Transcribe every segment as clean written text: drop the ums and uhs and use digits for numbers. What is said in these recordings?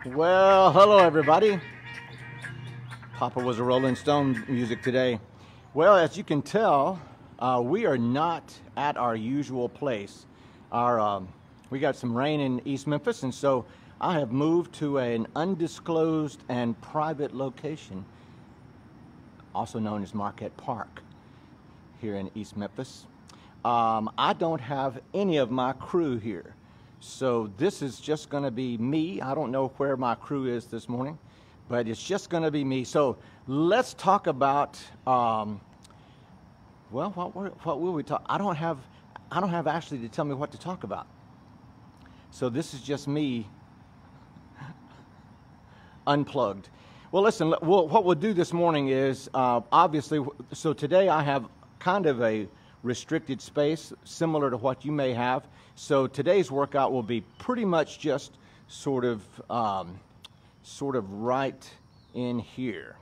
Well, hello everybody. Papa was a Rolling Stone music today. Well, as you can tell, we are not at our usual place. We got some rain in East Memphis, and so I have moved to an undisclosed and private location, also known as Marquette Park, here in East Memphis. I don't have any of my crew here. So this is just going to be me. I don't know where my crew is this morning, but it's just going to be me. So let's talk about, well, what will we talk? I don't have Ashley to tell me what to talk about. So this is just me unplugged. Well, listen, what we'll do this morning is, obviously, so today I have kind of a restricted space similar to what you may have. So today's workout will be pretty much just sort of right in here.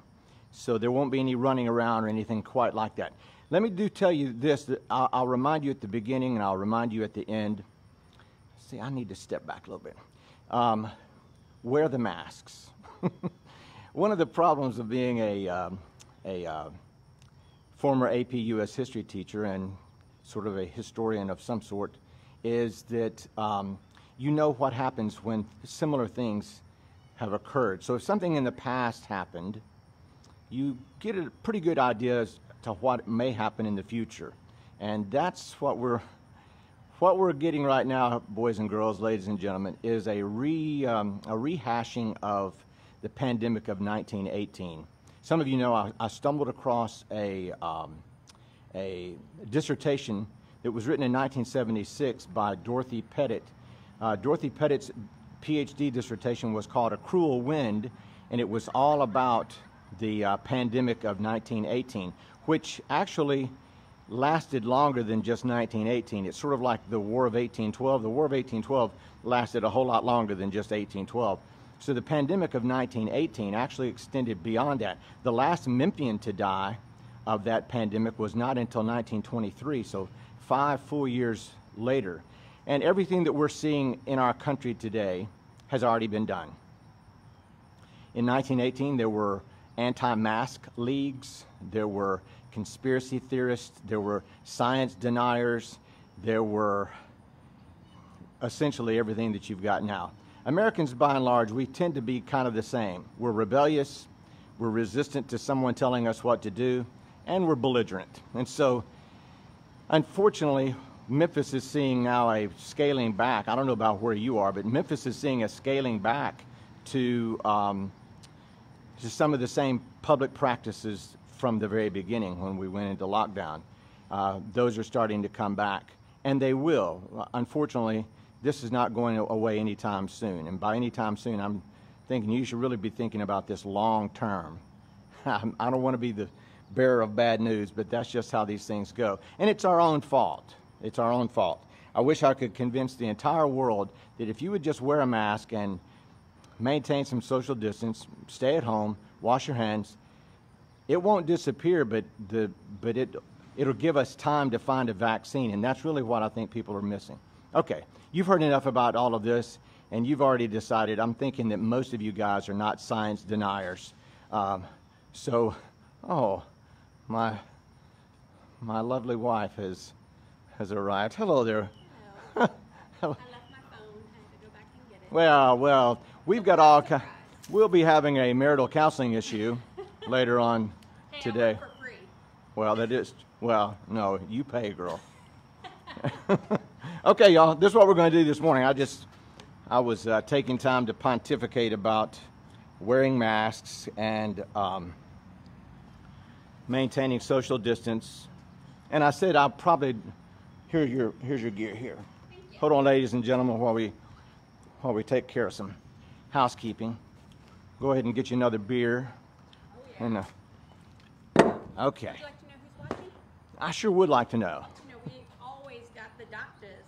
So there won't be any running around or anything quite like that. Let me tell you this, that I'll remind you at the beginning and I'll remind you at the end. See, I need to step back a little bit. Wear the masks. One of the problems of being a former AP US history teacher and sort of a historian of some sort is that you know what happens when similar things have occurred. So if something in the past happened, you get a pretty good idea as to what may happen in the future. And that's what we're getting right now, boys and girls, ladies and gentlemen, is a rehashing of the pandemic of 1918. Some of you know I stumbled across a dissertation that was written in 1976 by Dorothy Pettit. Dorothy Pettit's Ph.D. dissertation was called A Cruel Wind, and it was all about the pandemic of 1918, which actually lasted longer than just 1918. It's sort of like the War of 1812. The War of 1812 lasted a whole lot longer than just 1812. So the pandemic of 1918 actually extended beyond that. The last Memphian to die of that pandemic was not until 1923, so 5 full years later. And everything that we're seeing in our country today has already been done. In 1918, there were anti-mask leagues, there were conspiracy theorists, there were science deniers, there were essentially everything that you've got now. Americans, by and large, we tend to be kind of the same. We're rebellious, we're resistant to someone telling us what to do, and we're belligerent. And so, unfortunately, Memphis is seeing now a scaling back. I don't know about where you are, but Memphis is seeing a scaling back to some of the same public practices from the very beginning when we went into lockdown. Those are starting to come back, and they will. Unfortunately, this is not going away anytime soon. And by anytime soon, I'm thinking you should really be thinking about this long term. I don't want to be the bearer of bad news, but that's just how these things go. And it's our own fault. It's our own fault. I wish I could convince the entire world that if you would just wear a mask and maintain some social distance, stay at home, wash your hands, it won't disappear, but it'll give us time to find a vaccine, and that's really what I think people are missing. Okay, you've heard enough about all of this, and you've already decided. I'm thinking that most of you guys are not science deniers. Oh, my lovely wife has arrived. Hello there. Hello. Hello. I left my phone. I had to go back and get it. Well, we've got we'll be having a marital counseling issue later on today. I work for free. Well, no, you pay, girl. Okay, y'all, this is what we're going to do this morning. I was taking time to pontificate about wearing masks and maintaining social distance. And I said I'll probably, here's your gear here. Hold on, ladies and gentlemen, while we take care of some housekeeping. Go ahead and get you another beer. Oh, yeah. And, okay. Would you like to know who's watching? I sure would like to know. You know, we always got the doctors.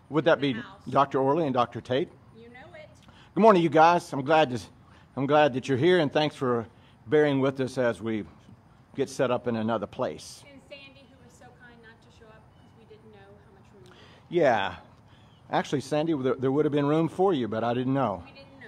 Would that be house. Dr. Orley and Dr. Tate? You know it. Good morning, you guys. I'm glad that you're here, and thanks for bearing with us as we get set up in another place. And Sandy, who was so kind not to show up because we didn't know how much room we had. Yeah. Actually, Sandy, there would have been room for you, but I didn't know. We didn't know.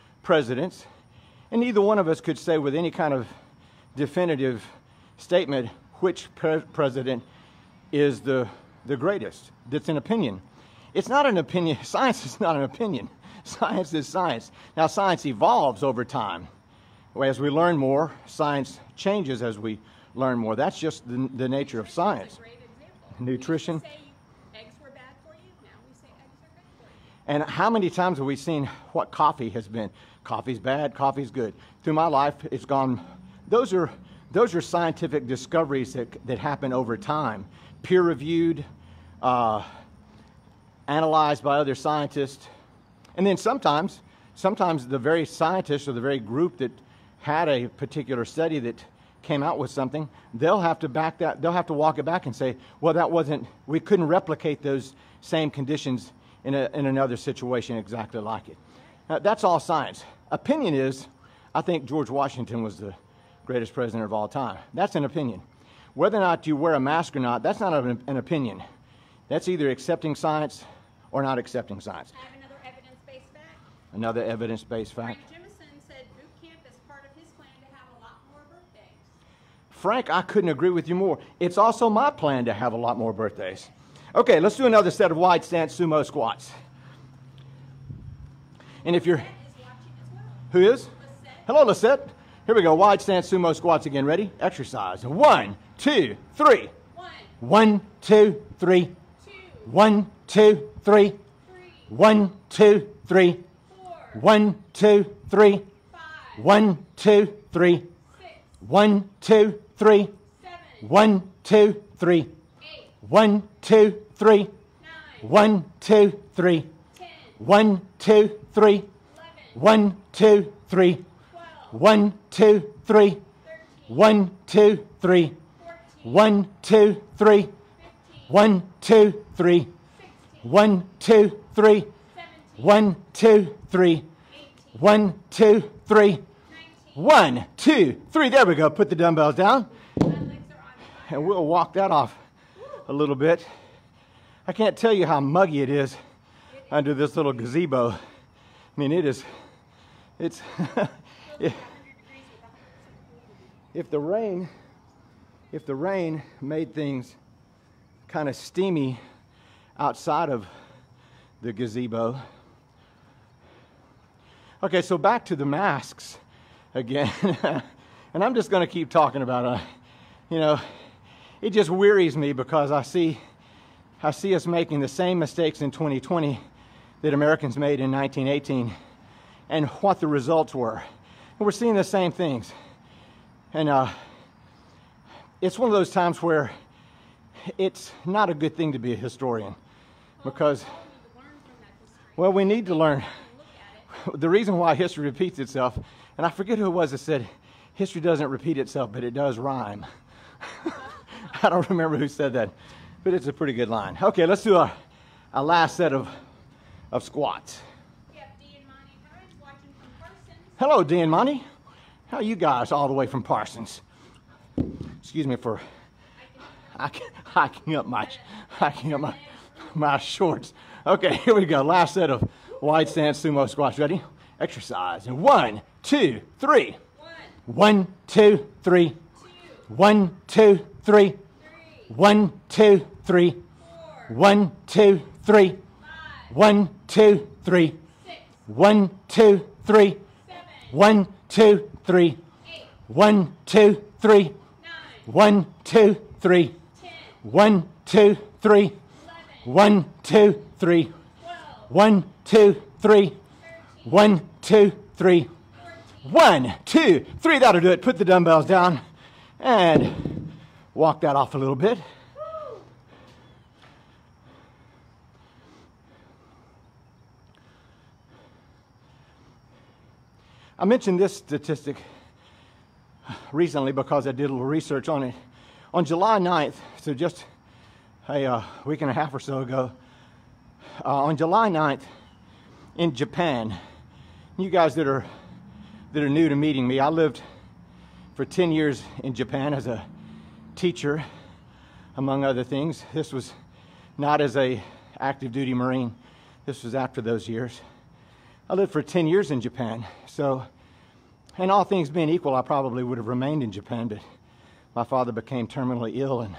presidents, and neither one of us could say with any kind of definitive statement which president is the greatest. That's an opinion. It's not an opinion. Science is not an opinion. Science is science. Now, science evolves over time. As we learn more, science changes as we learn more. That's just the nature of science. That's a great example. Nutrition. We used to say eggs were bad for you. Now we say eggs are good for you. And how many times have we seen what coffee has been? Coffee's bad, coffee's good. Through my life, it's gone. Those are scientific discoveries that happen over time, peer-reviewed, analyzed by other scientists. And then sometimes the very scientist or the very group that had a particular study that came out with something, they'll have to walk it back and say, well, we couldn't replicate those same conditions in another situation exactly like it. That's all science. Opinion is, I think George Washington was the greatest president of all time. That's an opinion. Whether or not you wear a mask or not, that's not an opinion. That's either accepting science or not accepting science. I have another evidence-based fact. Another evidence-based fact. Frank Jimison said boot camp is part of his plan to have a lot more birthdays. Frank, I couldn't agree with you more. It's also my plan to have a lot more birthdays. Okay, let's do another set of wide stance sumo squats. And if you're... Lisette is watching as well. Who is? Lisette. Hello, Lisette. Here we go. Wide stance sumo squats again. Ready? Exercise. 1, 2, 3. 1, 2, 3. 2, 1, 2, 3. 3, 1, 2, 3. 4, 1, 2, 3. 5, 1, 2, 3. 6, 1, 2, 3. 7, 1, 2, 3. 8, 1, 2, 3. 9, 1, 2, 3. 10, 1, 2, 3. 11, 1, 2, 3. 12, 1, 2, 3. 13, 1, 2, 3. 14, 1, 2, 3. 15, 1, 2, 3. 16, 1, 2, 3. 17, 1, 2, 3. 18, 1, 2, 3. 19. 1, 2, 3. There we go. Put the dumbbells down. My legs are on fire. And we'll walk that off a little bit. I can't tell you how muggy it is under this little gazebo. I mean, it's if the rain made things kind of steamy outside of the gazebo. Okay, so back to the masks again. And I'm just going to keep talking about it. It just wearies me because I see us making the same mistakes in 2020 that Americans made in 1918 and what the results were. And we're seeing the same things. And it's one of those times where it's not a good thing to be a historian because, well, we need to learn. The reason why history repeats itself, and I forget who it was that said, history doesn't repeat itself, but it does rhyme. I don't remember who said that, but it's a pretty good line. Okay, let's do a last set of squats. We have Dee and Monty Burns watching from Parsons. Hello, Dee and Monty. How are you guys all the way from Parsons? Excuse me for hiking up my shorts. Okay, here we go. Last set of wide stance sumo squats. Ready? Exercise. And 1, 2, 3. 1, 2, 3. 1, 2, 3. 1, 2, 3. 1, 2, 3. 1, 2, 3. 1, 2, 3. 1, 2, 3. 1, 2, 3. 1, 2, 3. 1, 2, 3. 1, 2, 3. 1, 2, 3. 1, 2, 3. 1, 2, 3. That'll do it. Put the dumbbells down and walk that off a little bit. I mentioned this statistic recently because I did a little research on it. On July 9th, so just a week and a half or so ago, on July 9th in Japan, you guys that are new to meeting me, I lived for 10 years in Japan as a teacher, among other things. This was not as a active duty Marine. This was after those years. I lived for 10 years in Japan, so, and all things being equal, I probably would have remained in Japan, but my father became terminally ill, and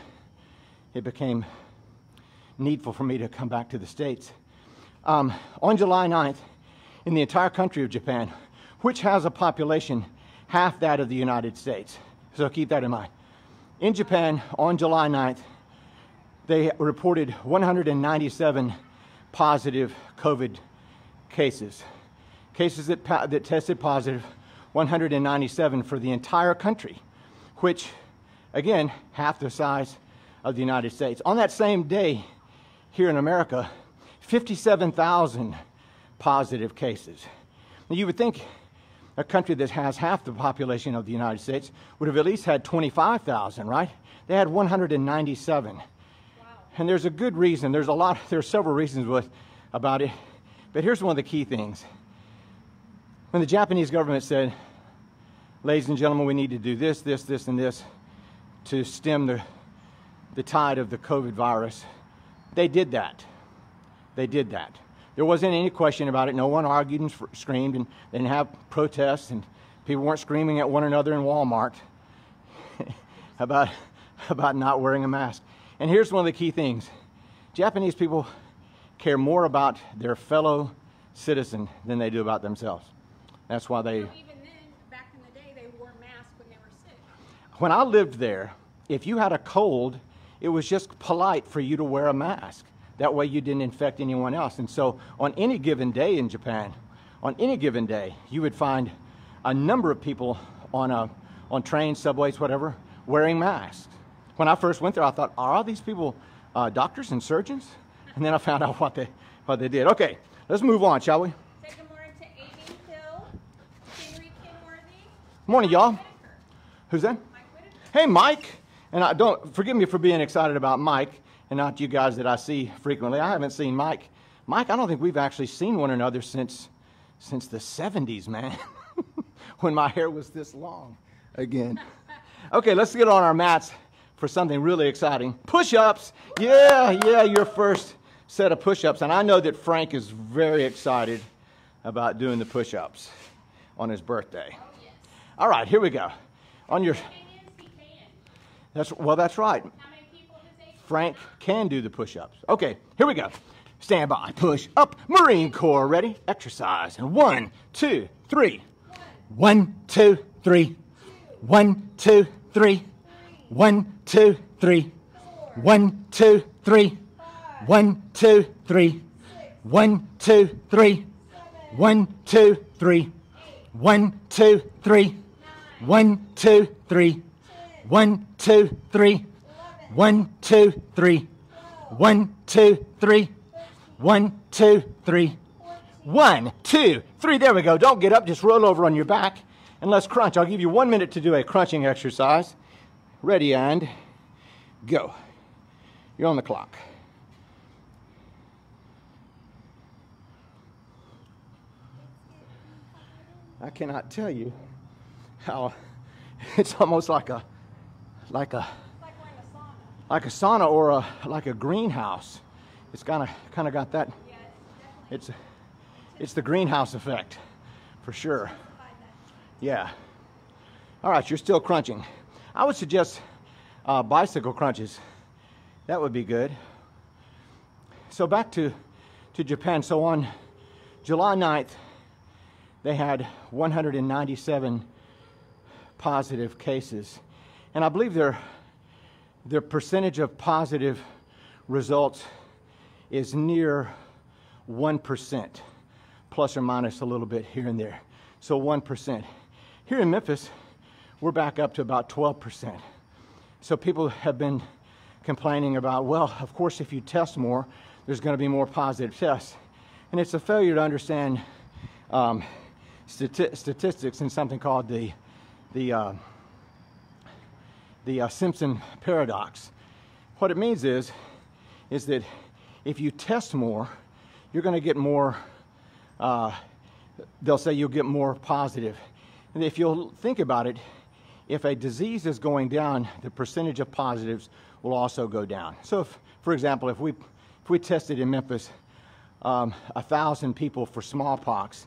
it became needful for me to come back to the States. On July 9th, in the entire country of Japan, which has a population half that of the United States, so keep that in mind. In Japan, on July 9th, they reported 197 positive COVID cases. Cases that tested positive, 197 for the entire country, which, again, half the size of the United States. On that same day, here in America, 57,000 positive cases. Now, you would think a country that has half the population of the United States would have at least had 25,000, right? They had 197. Wow. And there's a good reason. There's several reasons about it. But here's one of the key things. When the Japanese government said, ladies and gentlemen, we need to do this, this, this, and this to stem the tide of the COVID virus, they did that. They did that. There wasn't any question about it. No one argued and screamed, and they didn't have protests, and people weren't screaming at one another in Walmart about not wearing a mask. And here's one of the key things. Japanese people care more about their fellow citizen than they do about themselves. That's why they... So even then, back in the day, they wore masks when they were sick. When I lived there, if you had a cold, it was just polite for you to wear a mask. That way you didn't infect anyone else. And so on any given day in Japan, on any given day, you would find a number of people on trains, subways, whatever, wearing masks. When I first went there, I thought, are all these people doctors and surgeons? And then I found out what they did. Okay, let's move on, shall we? Say good morning to Amy Hill, Henry Kenworthy. Morning, y'all. Who's that? Mike Whitaker. Hey, Mike. And don't forgive me for being excited about Mike and not you guys that I see frequently. I haven't seen Mike. Mike, I don't think we've actually seen one another since the 70s, man, when my hair was this long again. Okay, let's get on our mats for something really exciting. Push-ups. Yeah, your first set of push-ups. And I know that Frank is very excited about doing the push-ups on his birthday. Oh, yes. All right, here we go. On your... That's right. How many people his age? Frank can do the push-ups. Okay, here we go. Stand by, push up, Marine Corps, ready? Exercise. And 1, 2, 3. 1, 2, 3. 1, 2, 3. 1, 2, 3. 1, 2, 3. 1, 2, 3. 1, 2, 3. 1, 2, 3. 1, 2, 3. 1, 2, 3. 1, 2, 3. 1, 2, 3. 1, 2, 3. 1, 2, 3. 1, 2, 3. There we go. Don't get up. Just roll over on your back and let's crunch. I'll give you 1 minute to do a crunching exercise. Ready and go. You're on the clock. I cannot tell you how it's almost like a sauna or like a greenhouse. It's kind of got that. Yeah, it's the greenhouse effect, for sure. Yeah. All right, you're still crunching. I would suggest bicycle crunches. That would be good. So back to Japan. So on July 9th, they had 197 positive cases. And I believe their percentage of positive results is near 1%, plus or minus a little bit here and there. So 1%. Here in Memphis, we're back up to about 12%. So people have been complaining about, well, of course, if you test more, there's going to be more positive tests. And it's a failure to understand statistics in something called the Simpson paradox. What it means is that if you test more, you're going to get more, they'll say you'll get more positive. And if you'll think about it, if a disease is going down, the percentage of positives will also go down. So if, for example, if we tested in Memphis 1,000 people for smallpox,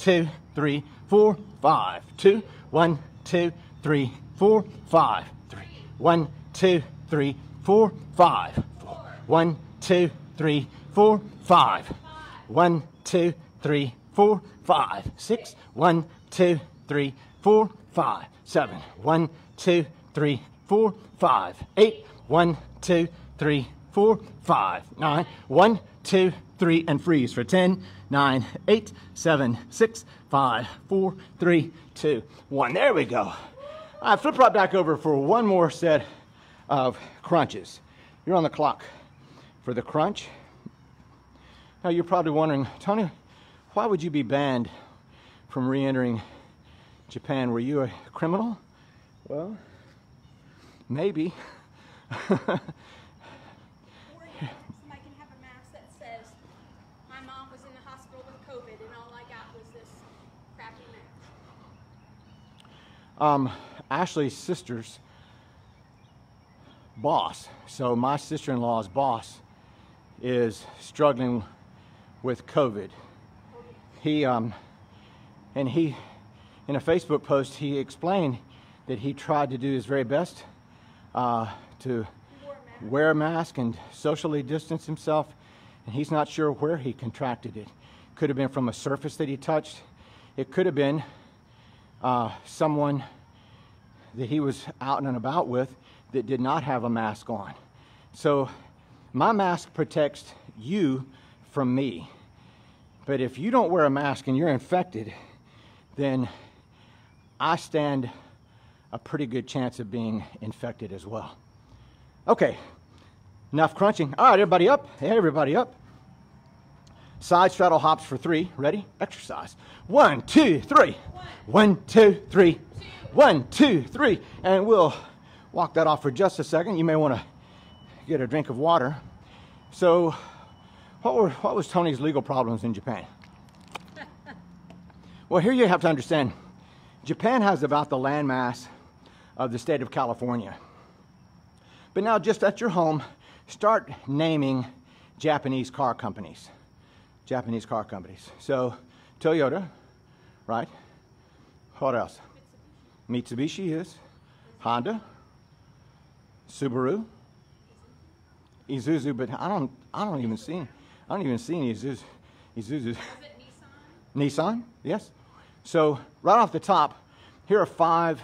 2, 3, 4, 5, 2, 1, 2, 3, 4, 5, 3, 1, 2, 3, 4, 5, 1, 2, 3, 4, 5, 1, 2, 3, 4, 5, 6, 1, 2, 3, 4, 5, 7, 1, 2, 3, 4, 5, 8, 1, 2, 3, 4, 5, 9, 1, 2, 3, and freeze for 10, 9, 8, 7, 6, 5, 4, 3, 2, 1. There we go. All right, flip right back over for one more set of crunches. You're on the clock for the crunch. Now you're probably wondering, Tony, why would you be banned from re-entering Japan? Were you a criminal? Well, maybe. Or somebody can have a mask that says, my mom was in the hospital with COVID and all I got was this crappy mask. Ashley's sister's boss, so my sister-in-law's boss is struggling with COVID. He, in a Facebook post, he explained that he tried to do his very best to wear a mask and socially distance himself, and he's not sure where he contracted it. Could have been from a surface that he touched. It could have been someone that he was out and about with that did not have a mask on. So my mask protects you from me. But if you don't wear a mask and you're infected, then I stand a pretty good chance of being infected as well. Okay, enough crunching. All right, everybody up. Hey, everybody up. Side straddle hops for 3. Ready? Exercise. 1, 2, 3. 1, 2, 3. 1, 2, 3. And we'll walk that off for just a second. You may want to get a drink of water. So, what was Tony's legal problems in Japan? Well, here you have to understand, Japan has about the landmass of the state of California. But now, just at your home, start naming Japanese car companies. Japanese car companies. So, Toyota, right? What else? Mitsubishi is. Honda. Subaru. Isuzu, but I don't even see any Isuzus. Is it Nissan? Nissan, yes. So right off the top, here are 5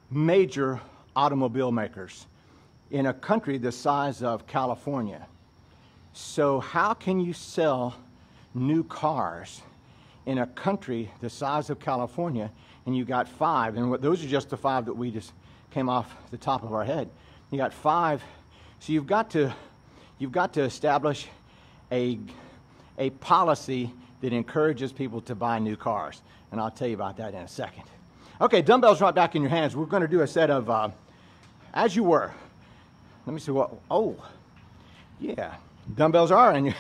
major automobile makers in a country the size of California. So how can you sell new cars in a country the size of California, and you got 5, and those are just the 5 that we just came off the top of our head. You got 5, so you've got to establish a policy that encourages people to buy new cars, and I'll tell you about that in a second. Okay, dumbbells right back in your hands. We're going to do a set of as you were. Let me see what. Oh, yeah, dumbbells are in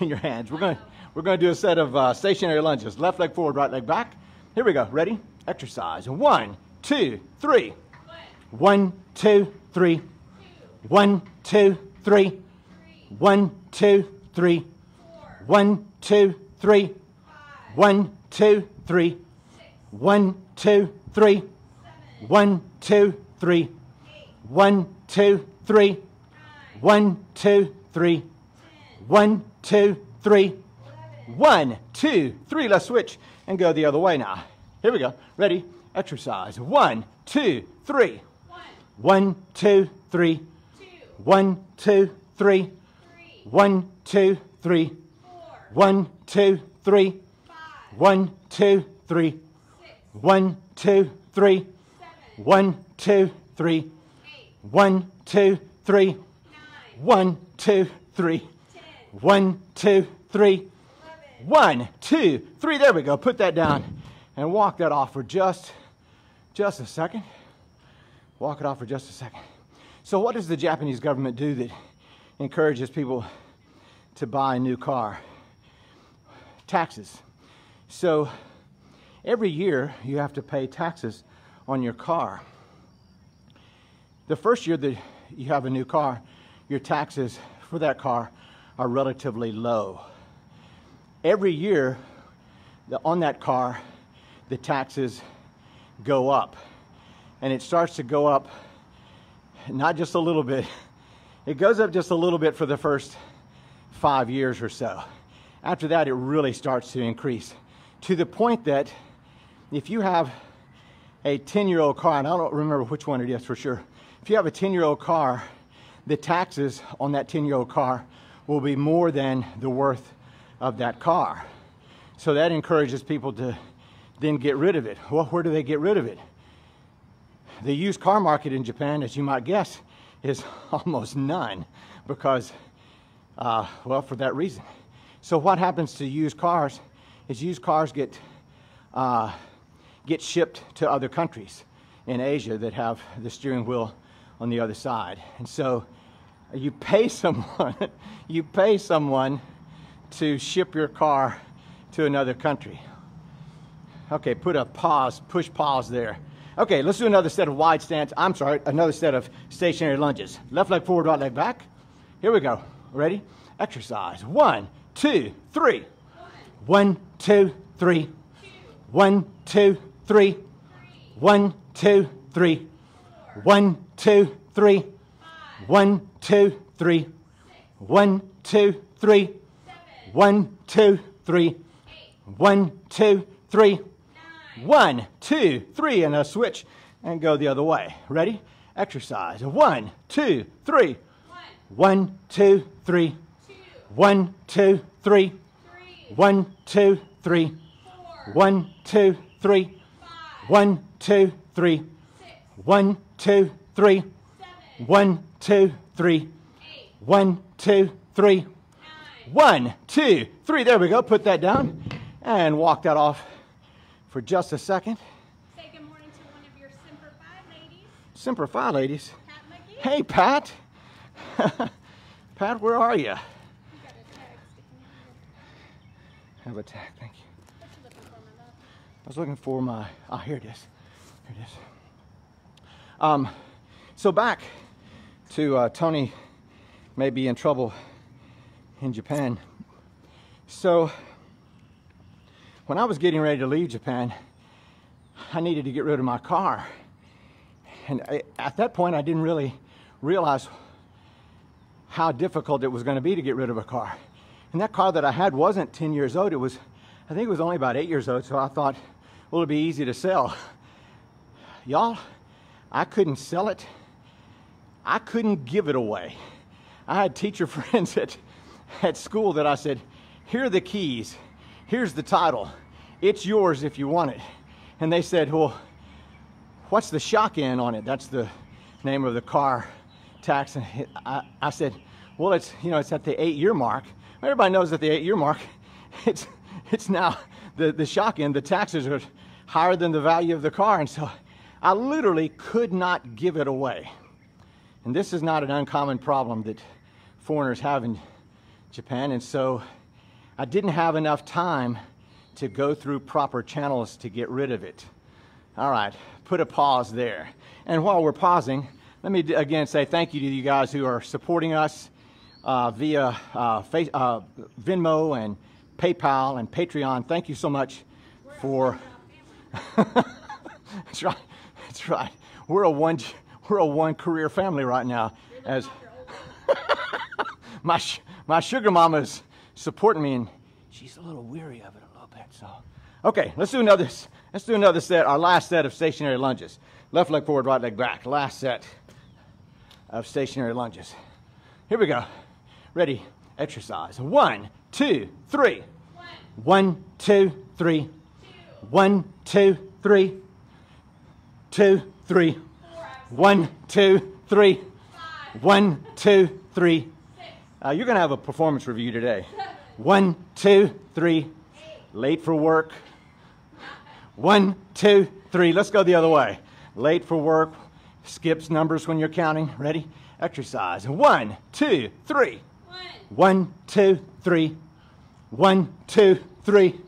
your hands. We're going to do a set of stationary lunges. Left leg forward, right leg back. Here we go. Ready? Exercise. 1, 2, 3. 1, 2, 3. 1, 2, 3. 1, 2, 3. 1, 2, 3. 1, 2, 3. 1, 2, 3. 1, 2, 3. 1, 2, 3. 1, 2, 3. 1, 2, 3. 1, 2, 3. Let's switch and go the other way now. Here we go. Ready? Exercise. 1, 2, 3. 1, 2, 3. 1, 2, 3. 1, 2, 3. 1, 2, 3. 1, 2, 3. 1, 2, 3. 1, 2, 3. 1, 2, 3. 1, 2, 3. 1, 2, 3. 1, 2, 3. There we go. Put that down and walk that off for just a second. Walk it off for just a second. So what does the Japanese government do that encourages people to buy a new car? Taxes. So every year you have to pay taxes on your car. The first year that you have a new car, your taxes for that car are relatively low. Every year on that car, the taxes go up. And it starts to go up, not just a little bit. It goes up just a little bit for the first 5 years or so. After that, it really starts to increase to the point that if you have a 10-year-old car, and I don't remember which one it is for sure. If you have a 10-year-old car, the taxes on that 10-year-old car will be more than the worth of that car. So that encourages people to then get rid of it. Well, where do they get rid of it? The used car market in Japan, as you might guess, is almost none because, well, for that reason. So what happens to used cars is used cars get shipped to other countries in Asia that have the steering wheel on the other side. And so you pay someone, to ship your car to another country. Okay, put a pause, push pause there. Okay, let's do another set of wide stance. I'm sorry, another set of stationary lunges. Left leg forward, right leg back. Here we go. Ready? Exercise. 1, 2, 3. 1, 2, 3. 1, 2, 3. 1, 2, 3. 1, 2, 3. 1, 2, 3. 1, 2, 3. 1, 2, 3. 1, 2, 3. 1, 2, 3, and a switch and go the other way. Ready? Exercise. 1, 2, 3. 1, 2, 3. 1, 2, 3. 1, 2, 3. 1, 2, 3. 1, 2, 3. 1, 2, 3. 1, 2, 3. 1, 2, 3. 1, 2, 3. There we go. Put that down and walk that off for just a second. Say good morning to one of your Semper Fi ladies. Semper Fi ladies. Pat McGee. Hey, Pat. Pat, where are you? You got a tag sticking out here. Have a tag, thank you. What you looking for, my love? I was looking for my, here it is. Here it is. So back to Tony may be in trouble in Japan. So when I was getting ready to leave Japan, I needed to get rid of my car. And at that point, I didn't really realize how difficult it was going to be to get rid of a car. And that car that I had wasn't 10 years old. It was, I think it was only about 8 years old. So I thought, well, it'd be easy to sell. Y'all, I couldn't sell it. I couldn't give it away. I had teacher friends at school that I said, here are the keys. Here's the title. It's yours if you want it. And they said, well, what's the shock end on it? That's the name of the car tax. And I said, well, it's, you know, it's at the 8-year mark. Everybody knows that the 8-year mark, it's now the shock end. The taxes are higher than the value of the car. And so I literally could not give it away. And this is not an uncommon problem that foreigners have in Japan. And so I didn't have enough time to go through proper channels to get rid of it. All right, put a pause there. And while we're pausing, let me again say thank you to you guys who are supporting us via Venmo and PayPal and Patreon. Thank you so much for... That's right, that's right. We're a one career family right now. As my sugar mama's supporting me, and she's a little weary of it a little bit. So, okay, let's do another set. Our last set of stationary lunges. Left leg forward, right leg back. Last set of stationary lunges. Here we go. Ready? Exercise. 1, 2, 3. 1, 2, 3. 1, 2, 3. 2, 3. 1, 2, 3. 1, 2, 3. You're going to have a performance review today. 1, 2, 3. Late for work. 1, 2, 3. Let's go the other way. Late for work. Skips numbers when you're counting. Ready? Exercise. 1, 2, 3. 1, 2, 3. 1, 2, 3.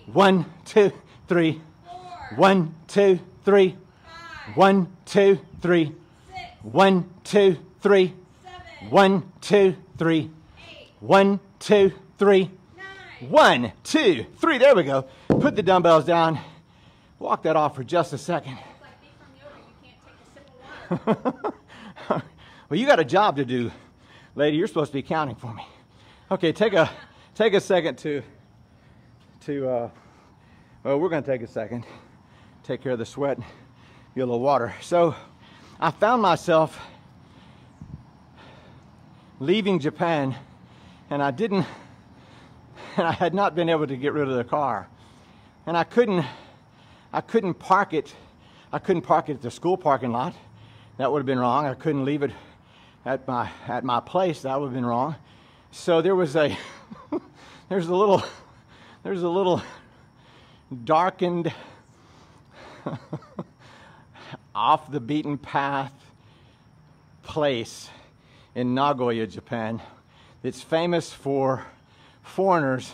1, 2, 3. 1, 2, 3. 1, 2, 3. 1, 2, 3. 1, 2, 3. 1, 2, 3. 1, 2, 3. There we go. Put the dumbbells down. Walk that off for just a second. It's like me from yoga. You can't take a sip of water. Well, you got a job to do, lady. You're supposed to be counting for me. Okay, take a second to well, we're going to take a second. Take care of the sweat. Get a little water. So I found myself leaving Japan, and I had not been able to get rid of the car, and I couldn't park it. I couldn't park it at the school parking lot. That would have been wrong. I couldn't leave it at my place. That would have been wrong. So there was a there's a little darkened off the beaten path place in Nagoya, Japan, that's famous for foreigners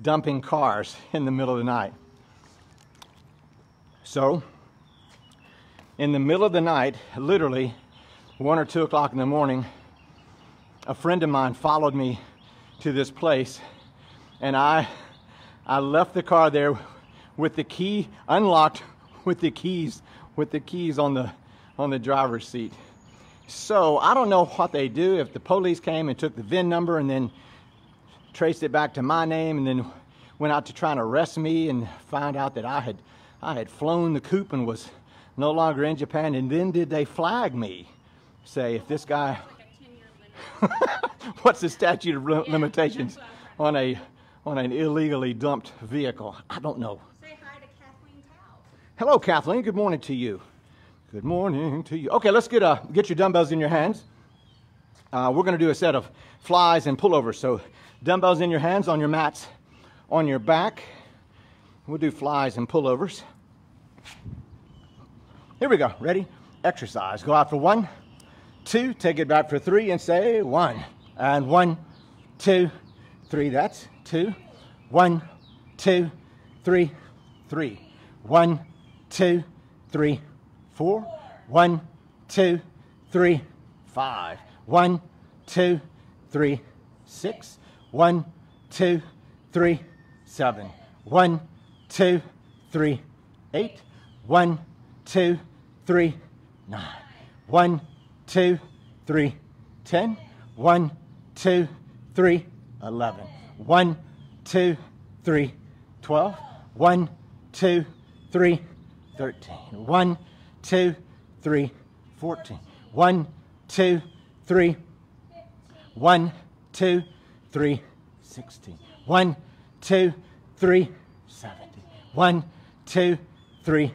dumping cars in the middle of the night. So, in the middle of the night, literally 1 or 2 o'clock in the morning, a friend of mine followed me to this place, and I left the car there with the key unlocked, with the keys on the driver's seat. So I don't know what they do, if the police came and took the VIN number and then traced it back to my name and then went out to try and arrest me and found out that I had flown the coop and was no longer in Japan, and then did they flag me? Say, if this guy, Like a 10-year limit. what's the statute of limitations on an illegally dumped vehicle? I don't know. Say hi to Kathleen Towle. Hello, Kathleen. Good morning to you. Good morning to you. Okay, let's get your dumbbells in your hands. We're going to do a set of flies and pullovers. So dumbbells in your hands, on your mats, on your back. We'll do flies and pullovers. Here we go. Ready? Exercise. Go out for 1, 2. Take it back for 3 and say 1. And 1, 2, 3. That's 2. 1, 2, 3, 3. 1, 2, 3, 4. 1, 2, 3, 5. 1, 2, 3, 6. 1, 2, 3, 7. 1, 2, 3, 8. 1, 2, 3, 9. 1, 2, 3, 10. 1, 2, 3, 11. 1, 2, 3, 12. 1, 2, 3, 13. 1, 2, 3, 14. 1, 2, 3, 1, 2, 3, 16. 1, 2, 3, 17. 1, 2, 3,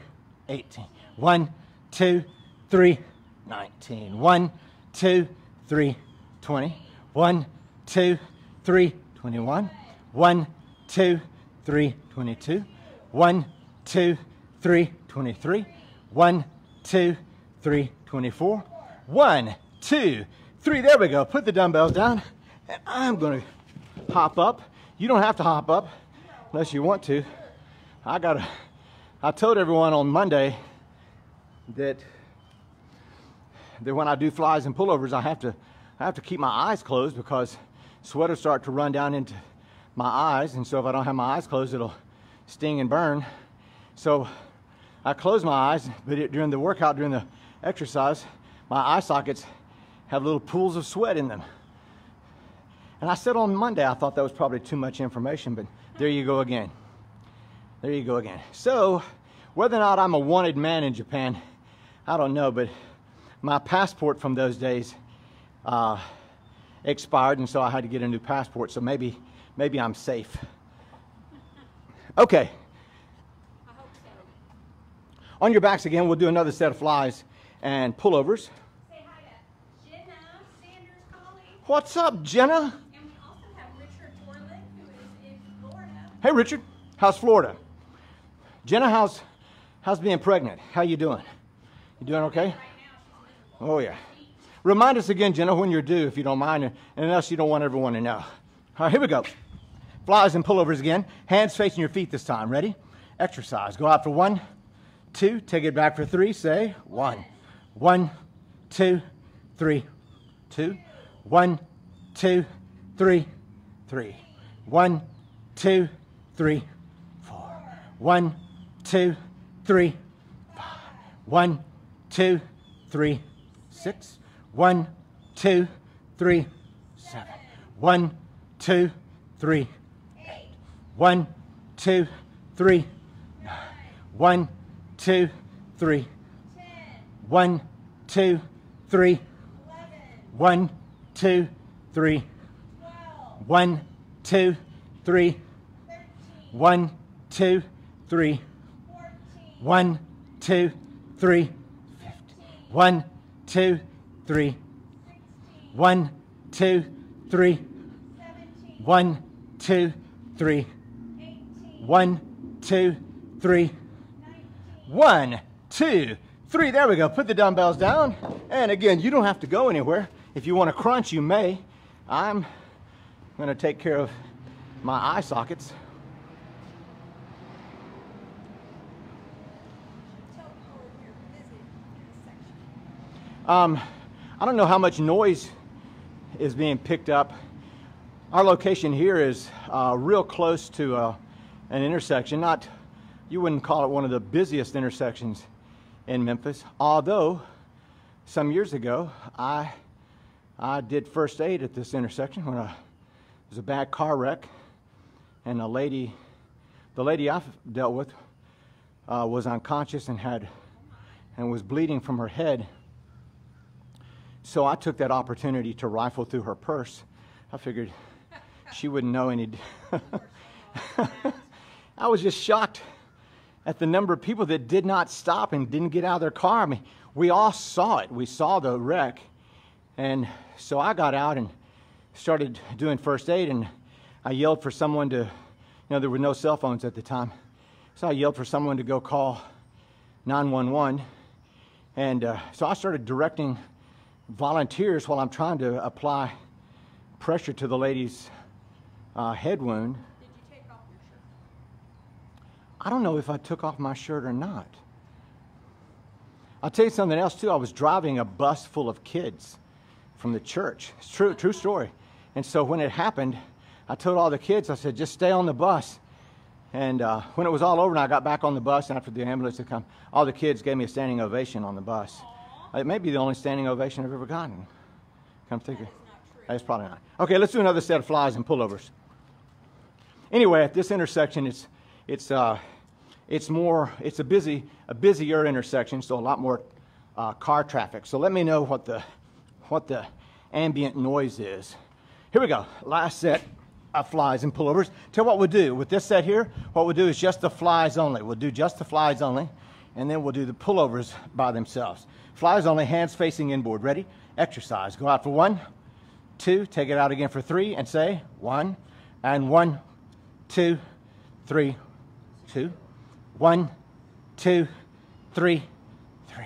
18. 1, 2, 3, 19. 1, 2, 3, 20. 1, 2, 3, 21. 1, 2, 3, 22. 1, 2, 3, 23. 1, 2, 3, 24. 1, 2, 3. There we go. Put the dumbbells down, and I'm going to hop up. You don't have to hop up unless you want to. I told everyone on Monday that when I do flies and pullovers, I have to keep my eyes closed because sweat will start to run down into my eyes, and so if I don't have my eyes closed, it'll sting and burn. So I close my eyes, but during the workout, during the exercise, my eye sockets have little pools of sweat in them. And I said on Monday, I thought that was probably too much information, but there you go again. There you go again. So whether or not I'm a wanted man in Japan, I don't know, but my passport from those days expired, and so I had to get a new passport. So maybe I'm safe. Okay. I hope so. On your backs again, we'll do another set of flies and pullovers. Say hi to Jenna Sanders Colley. What's up, Jenna? And we also have Richard Torlick, who is in Florida. Hey, Richard. How's Florida? Jenna, how's being pregnant? How you doing? You doing okay? Right now, she's miserable. Oh, yeah. Remind us again, Jenna, when you're due, if you don't mind, and unless you don't want everyone to know. All right, here we go. Flies and pullovers again. Hands facing your feet this time. Ready? Exercise. Go out for 1, 2. Take it back for 3. Say 1. 1, 2, 3, 2. 1, 2, 3, 3. 1, 2, 3, 4. 1, 2, 3, 5. 1, 2, 3, 6. 1, 2, 3, 7. 1, 2, 3, 8. 1, 2, 3, 9. 1, 2, 3, 1, 2, 3, 1, 2, 3, 1, 2, 3, 1, 2, 3, 1, 2, 3, 1, 2, 3, 1, 2, 3, 1, 2, 3, 1, 2, 3, 1, 2, 3. There we go. Put the dumbbells down. And again, you don't have to go anywhere. If you want to crunch, you may. I'm going to take care of my eye sockets. I don't know how much noise is being picked up. Our location here is real close to an intersection. You wouldn't call it one of the busiest intersections in Memphis, although some years ago I did first aid at this intersection when there was a bad car wreck, and the lady I've dealt with was unconscious and was bleeding from her head. So I took that opportunity to rifle through her purse. I figured she wouldn't know any. I was just shocked at the number of people that did not stop and didn't get out of their car. I mean, we all saw it. We saw the wreck. And so I got out and started doing first aid, and I yelled for someone to, there were no cell phones at the time. So I yelled for someone to go call 911. And so I started directing volunteers while I'm trying to apply pressure to the lady's head wound. Did you take off your shirt? I don't know if I took off my shirt or not. I'll tell you something else too. I was driving a bus full of kids from the church. It's true story. And so when it happened, I told all the kids, I said, just stay on the bus. And when it was all over and I got back on the bus after the ambulance had come, all the kids gave me a standing ovation on the bus. It may be the only standing ovation I've ever gotten. Come think of it. That's probably not. Okay, let's do another set of flies and pullovers. Anyway, at this intersection, it's a busier intersection, so a lot more car traffic. So let me know what the ambient noise is. Here we go. Last set of flies and pullovers. Tell you what we'll do with this set here. What we'll do is just the flies only. We'll do just the flies only, and then we'll do the pullovers by themselves. Flies only, hands facing inboard. Ready? Exercise. Go out for 1, 2. Take it out again for 3, and say 1, and 1, 2, 3, 2. 1, 2, 3, 3.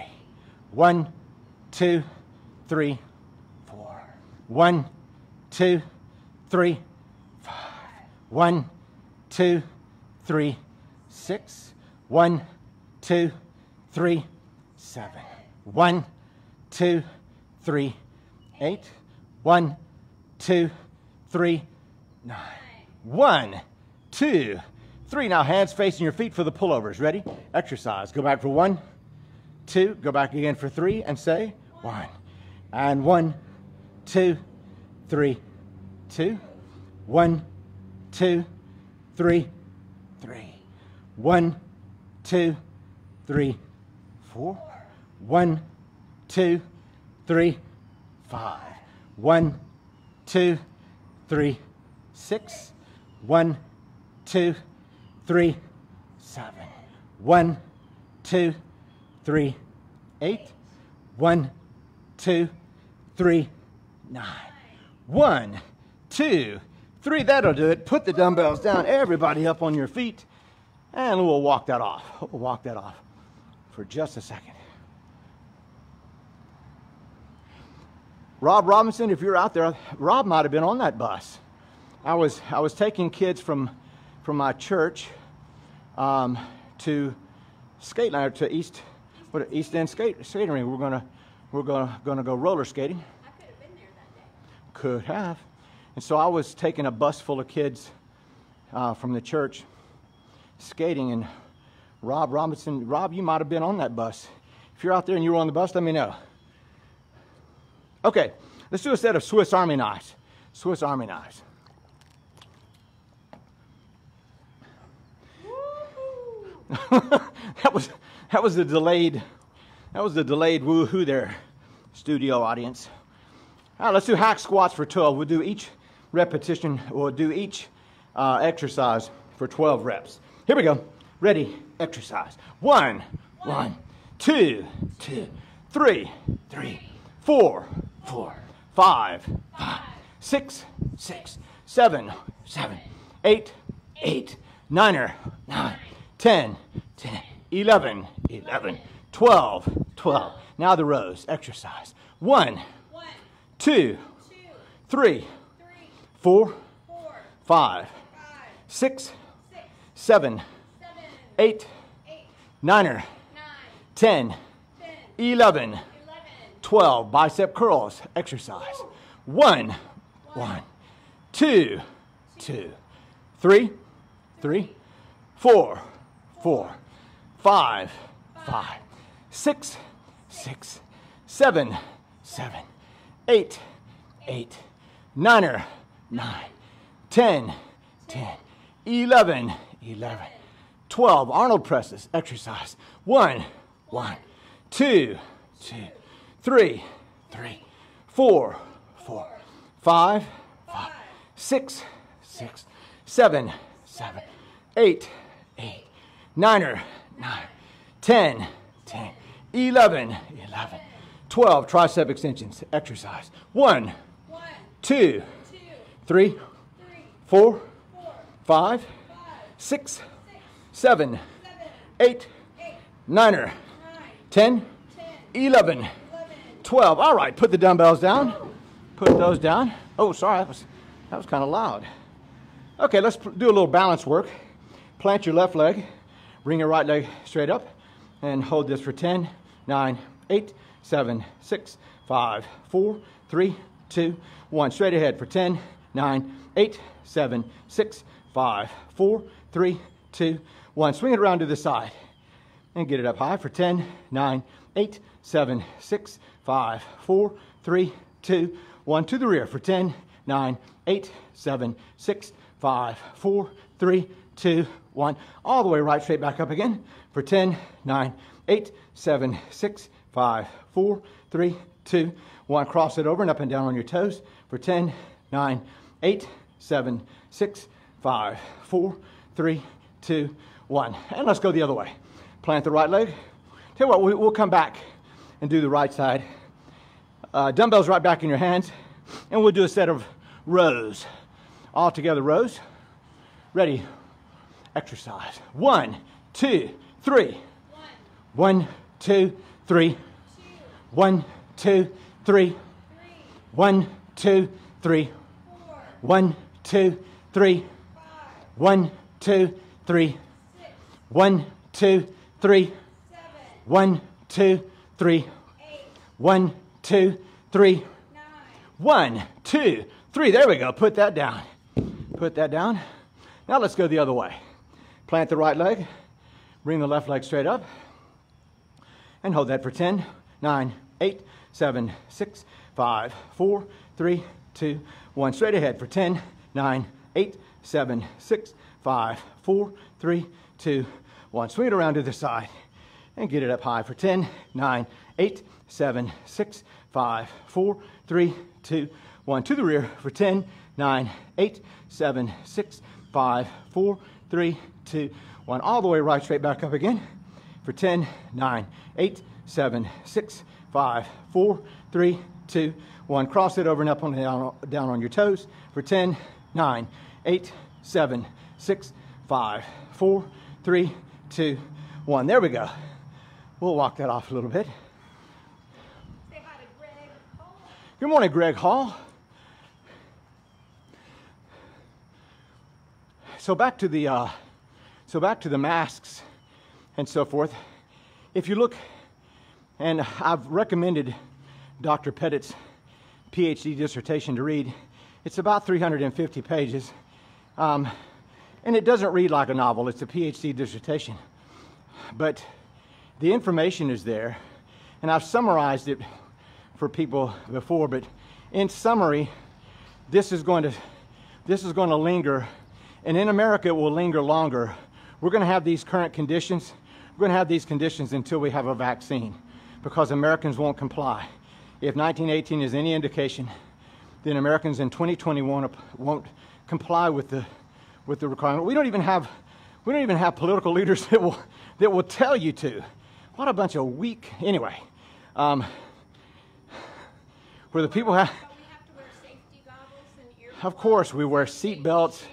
1, 2, 3, 4. 1, 2, 3, 5. 1, 2, 3, 6. 1, 2, 3, 7. 1, 2, 3, 8. 1, 2, 3, 9. 1, 2, 3. Now hands facing your feet for the pullovers. Ready? Exercise. Go back for 1, 2. Go back again for 3 and say 1. And 1, 2, 3, 2. 1, 2, 3, 3. 1, 2, 3, 4. 1, 2, 3, 5. 1, 2, 3, 6. 1, 2, 3, 7. 1, 2, 3, 8. 1, 2, 3, 9. 1, 2, 3. That'll do it. Put the dumbbells down. Everybody up on your feet. And we'll walk that off. We'll walk that off for just a second. Rob Robinson, if you're out there, Rob might have been on that bus. I was taking kids from my church to skate line to East End skating rink. We're gonna go roller skating. I could have been there that day. Could have. And so I was taking a bus full of kids from the church skating, and Rob Robinson, Rob, you might have been on that bus. If you're out there and you were on the bus, let me know. Okay, let's do a set of Swiss Army knives. Swiss Army knives. that was the delayed woohoo there, studio audience. All right, let's do hack squats for 12. We'll do each repetition, we'll do each exercise for 12 reps. Here we go. Ready, exercise. 1, 2, 3, 4, 5, 6, 7, 8, 9, 10, 11, 12. Now the rows. Exercise. 1, 2, 3, 4, 5, 6, 7, 8, 9, 10, 11, 12. Bicep curls. Exercise. 1, 2, 3, 4, 5, 6, 7, 8, 9, 10, 11, 12. Arnold presses. Exercise. 1, 2, 3, 4, 5, 6, 7, 8, 9, 10, 11, 12. Tricep extensions. Exercise. 1, 2, 3, 4, 5, 6, 7, 8, 9, 10, 11, 12. All right, put the dumbbells down. Put those down. Oh, sorry, that was kind of loud. Okay, let's do a little balance work. Plant your left leg, bring your right leg straight up, and hold this for 10, 9, 8, 7, 6, 5, 4, 3, 2, 1. Straight ahead for 10, 9, 8, 7, 6, 5, 4, 3, 2, 1. Swing it around to the side and get it up high for 10, 9, 8, 7, 6, 5, 4, 3, 2, 1. To the rear for 10, 9, 8, 7, 6, 5, 4, 3, 2, 1. All the way right, straight back up again for 10, 9, 8, 7, 6, 5, 4, 3, 2, 1. Cross it over and up and down on your toes for 10, 9, 8, 7, 6, 5, 4, 3, 2, 1. And let's go the other way. Plant the right leg. Tell you what, we'll come back and do the right side. Dumbbells right back in your hands, and we'll do a set of rows. All together rows. Ready. Exercise. 1, 2, 3. 1, 2, 3. 1, 2, 3. 1, 2, 3. 1, 2, 3. 1, 2, 3. 1, 2, 3. 1, 2, 3. 1, 2, 3. 1, 2, 3. There we go. Put that down. Put that down. Now let's go the other way. Plant the right leg. Bring the left leg straight up. And hold that for 10, 9, 8, 7, 6, 5, 4, 3, 2, 1. Straight ahead for 10, 9, 8, 7, 6, 5, 4, 3, 2, 1. Swing it around to the side and get it up high for 10, 9, 8, 7, 6, 5, 4, 3, 2, 1. To the rear for 10, 9, 8, 7, 6, 5, 4, 3, 2, 1. All the way right, straight back up again for 10, 9, 8, 7, 6, 5, 4, 3, 2, 1. Cross it over and up and down on your toes for 10, 9, 8, 7, 6, 5, 4, 3, 2, 1. There we go. We'll walk that off a little bit. Say hi to Greg Hall. Good morning, Greg Hall. So back to the masks and so forth. If you look, and I've recommended Dr. Pettit's Ph.D. dissertation to read. It's about 350 pages. And it doesn't read like a novel. It's a Ph.D. dissertation. But the information is there. And I've summarized it for people before. But in summary, this is going to linger. And in America, it will linger longer. We're going to have these current conditions. We're going to have these conditions until we have a vaccine, because Americans won't comply. If 1918 is any indication, then Americans in 2021 won't comply with the requirement. We don't even have political leaders that will tell you to. What a bunch of weak. Anyway, where the people have. But we have to wear safety goggles and ear. Of course, we wear seat belts.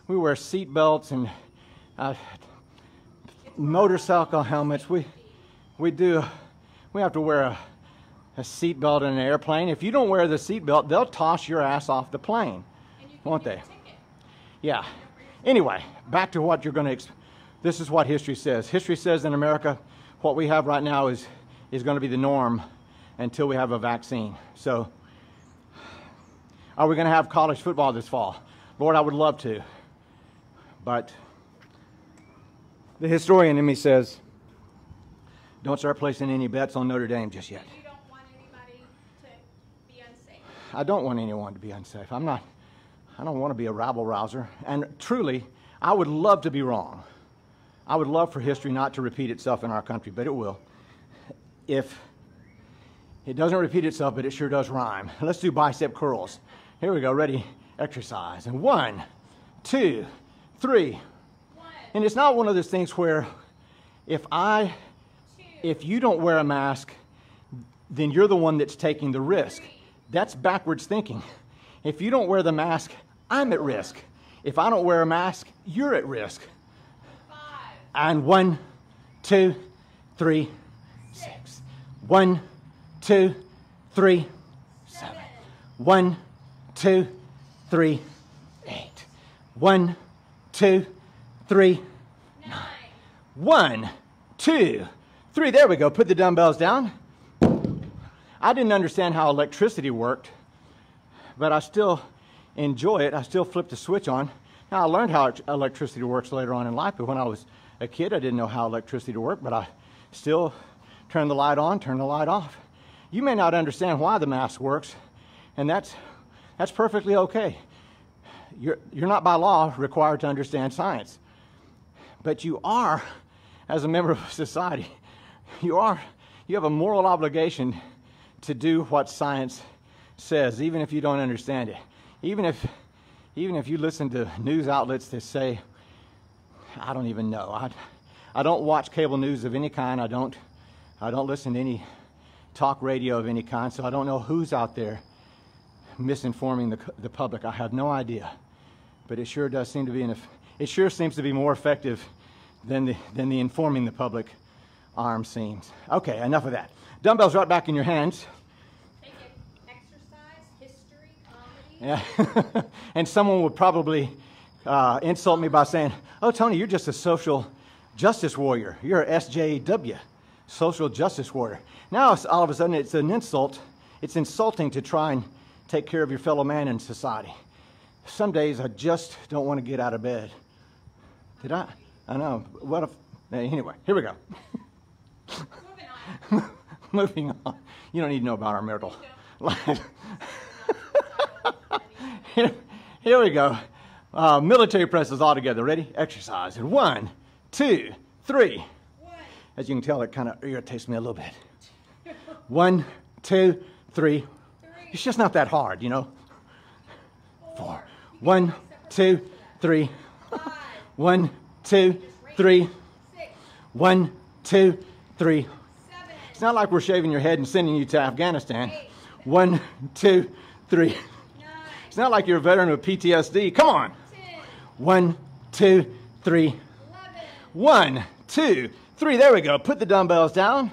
We wear seat belts and motorcycle helmets. We have to wear a seat belt in an airplane. If you don't wear the seat belt, they'll toss your ass off the plane, won't they? Yeah. Anyway, back to what you're going to. This is what history says. History says in America, what we have right now is going to be the norm until we have a vaccine. So, are we going to have college football this fall? Lord, I would love to. But the historian in me says, don't start placing any bets on Notre Dame just yet. You don't want anybody to be unsafe. I don't want anyone to be unsafe. I don't want to be a rabble rouser. And truly, I would love to be wrong. I would love for history not to repeat itself in our country, but it will. If it doesn't repeat itself, but it sure does rhyme. Let's do bicep curls. Here we go. Ready? Exercise. And 1, 2, 3. And it's not one of those things where if you don't wear a mask, then you're the one that's taking the risk. That's backwards thinking. If you don't wear the mask, I'm at risk. If I don't wear a mask, you're at risk. 5. And 1, 2, 3, 6. 1, 2, 3, 7. 1, 2, 3, 8. 1, 2, 3, 9. 1, 2, 3. There we go. Put the dumbbells down. I didn't understand how electricity worked, but I still enjoy it. I still flip the switch on. Now, I learned how electricity works later on in life, but when I was a kid, I didn't know how electricity worked, but I still turn the light on, turn the light off. You may not understand why the mask works, and that's perfectly okay. You're not by law required to understand science, but you are, as a member of society, you have a moral obligation to do what science says, even if you don't understand it. Even if you listen to news outlets that say, I don't even know. I don't watch cable news of any kind. I don't listen to any talk radio of any kind, so I don't know who's out there misinforming the public. I have no idea. But it sure does seem to be it sure seems to be more effective than the informing the public arm seems. Okay, enough of that. Dumbbells right back in your hands. Take it. Exercise, history, comedy. Yeah. And someone would probably insult me by saying, oh, Tony, you're just a social justice warrior. You're a SJW, social justice warrior. Now, all of a sudden, it's an insult. It's insulting to try and take care of your fellow man in society. Some days, I just don't want to get out of bed. Did I? I know. What if? Anyway, here we go. Moving on. Moving on. You don't need to know about our marital life. Here we go. Military presses all together. Ready? Exercise. And 1, 2, 3. As you can tell, it kind of irritates me a little bit. 1, 2, 3. It's just not that hard, you know. 4. 1, 2, 3. 1, 2, 3. 1, 2, 3. It's not like we're shaving your head and sending you to Afghanistan. 1, 2, 3. It's not like you're a veteran of PTSD. Come on. 1, 2, 3. 1, 2, 3. There we go. Put the dumbbells down.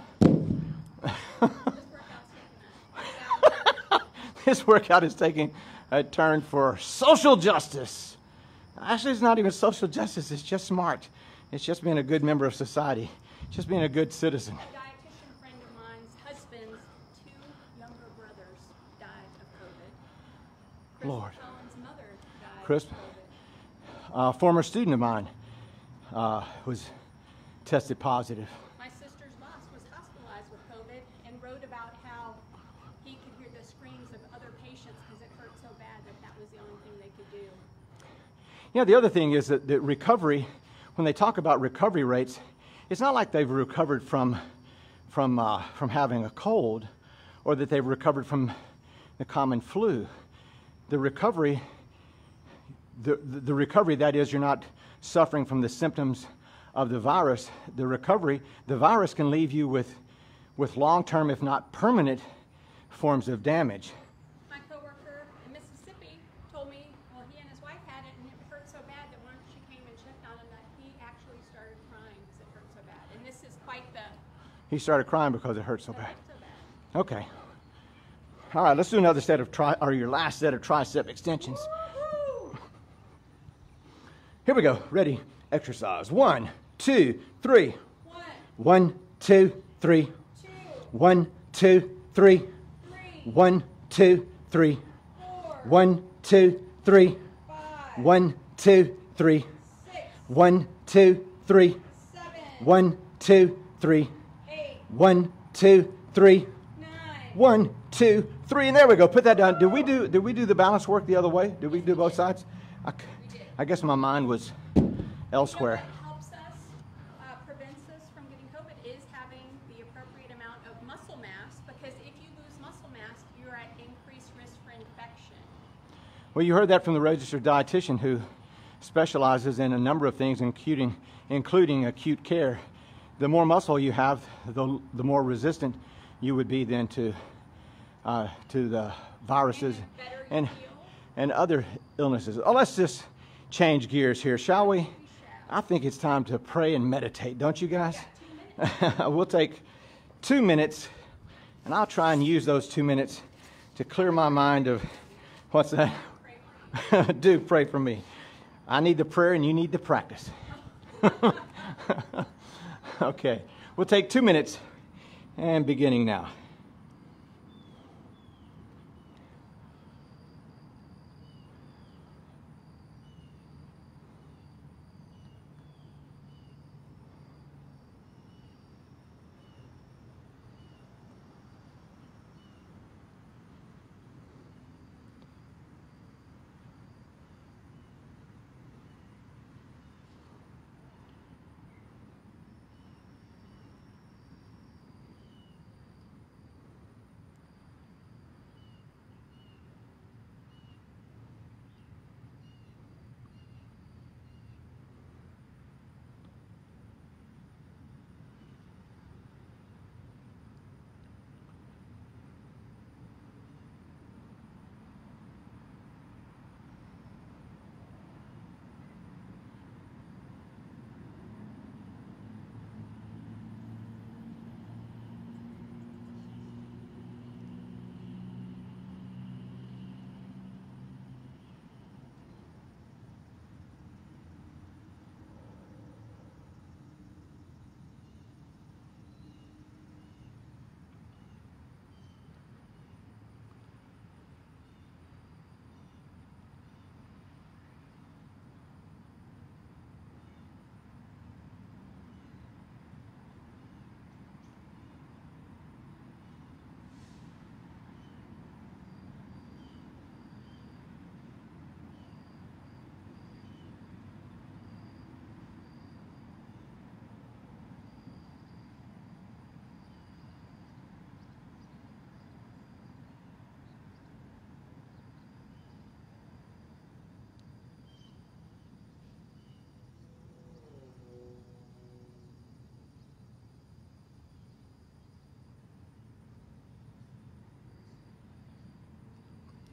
This workout is taking a turn for social justice. Actually, it's not even social justice. It's just smart. It's just being a good member of society. Just being a good citizen. A dietitian friend of mine's husband's 2 younger brothers died of COVID. Lord. Colin's mother died Chris, of COVID. A former student of mine was tested positive. My sister's boss was hospitalized with COVID and wrote about how he could hear the screams of other patients because it hurt so bad that that was the only thing they could do. Yeah, the other thing is that the recovery, when they talk about recovery rates, it's not like they've recovered from having a cold or that they've recovered from the common flu. The recovery, the recovery, that is, you're not suffering from the symptoms of the virus. The recovery, the virus can leave you with long-term, if not permanent, forms of damage. My coworker in Mississippi told me, well, he and his wife had it, and it hurt so bad that once she came and checked on him, that he actually started crying because it hurt so bad. And this is quite the... He started crying because it hurt so bad. It hurt so bad. Okay. All right, let's do another set of your last set of tricep extensions. Woo-hoo! Here we go. Ready? Exercise. 1, 2, 3. 1, 1, 2, 3. 2, 1, 2, 3. 3, 1, 2, 3. 4, 1, 2, 3. 5, 1, 2, 3. 6, 1, 2, 3. 7, 1, 2, 3. 8, 1, 2, 3. 9, 1, 2, 3, and there we go. Put that down. Did we do the balance work the other way? Did we do both sides? I guess my mind was elsewhere. You know what helps us, prevents us from getting COVID is having the appropriate amount of muscle mass, because if you lose muscle mass, you're at increased risk for infection. Well, you heard that from the registered dietitian who specializes in a number of things, including acute care. The more muscle you have, the more resistant you would be then to the viruses and other illnesses. Oh, let's just change gears here, shall we? I think it's time to pray and meditate, don't you guys? We'll take 2 minutes, and I'll try and use those 2 minutes to clear my mind of, what's that? Do pray for me. I need the prayer and you need the practice. Okay, we'll take 2 minutes and beginning now.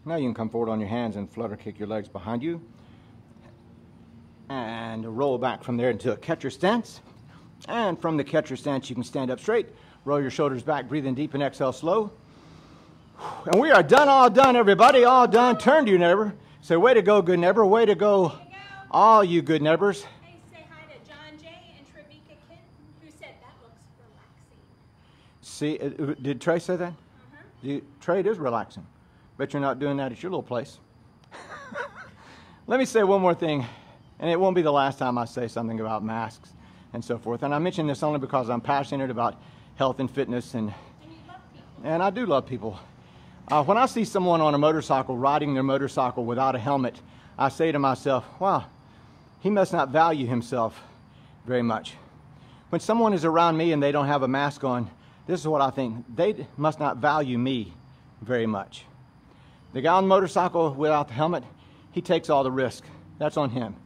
Now you can come forward on your hands and flutter kick your legs behind you. And roll back from there into a catcher stance. And from the catcher stance, you can stand up straight, roll your shoulders back, breathe in deep and exhale slow. And we are done, all done, everybody, all done. Turn to your neighbor. Say, way to go, good neighbor, way to go, all you good neighbors. Hey, say hi to John J. and Trevika Kitten, who said that looks relaxing. See, did Trey say that? Trey, it is relaxing. Bet you're not doing that at your little place. Let me say one more thing. And it won't be the last time I say something about masks and so forth. And I mention this only because I'm passionate about health and fitness, and you love people. and I do love people. When I see someone on a motorcycle riding their motorcycle without a helmet, I say to myself, wow, he must not value himself very much. When someone is around me and they don't have a mask on, this is what I think. They must not value me very much. The guy on the motorcycle without the helmet, he takes all the risk. That's on him.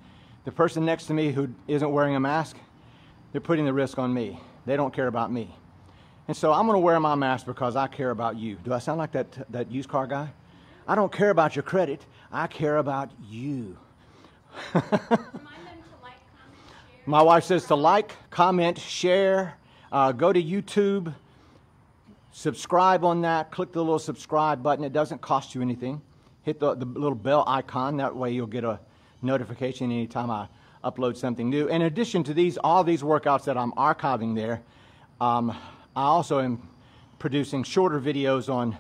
The person next to me who isn't wearing a mask, they're putting the risk on me. They don't care about me. And so I'm going to wear my mask because I care about you. Do I sound like that used car guy? I don't care about your credit. I care about you. Remind them to like, comment, share. My wife says to like, comment, share, go to YouTube, subscribe on that, click the little subscribe button. It doesn't cost you anything. Hit the little bell icon. That way you'll get a notification anytime I upload something new. In addition to all these workouts that I'm archiving there, I also am producing shorter videos on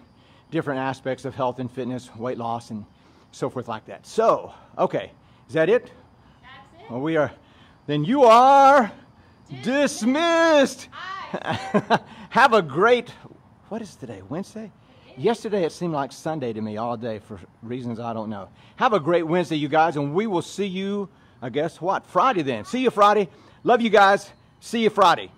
different aspects of health and fitness, weight loss, and so forth like that. So, okay, is that it? That's it. Well, then you are dismissed. Have a great, what is today, Wednesday? Yesterday it seemed like Sunday to me all day for reasons I don't know. Have a great Wednesday, you guys, and we will see you, I guess, what? Friday then. See you Friday. Love you guys. See you Friday.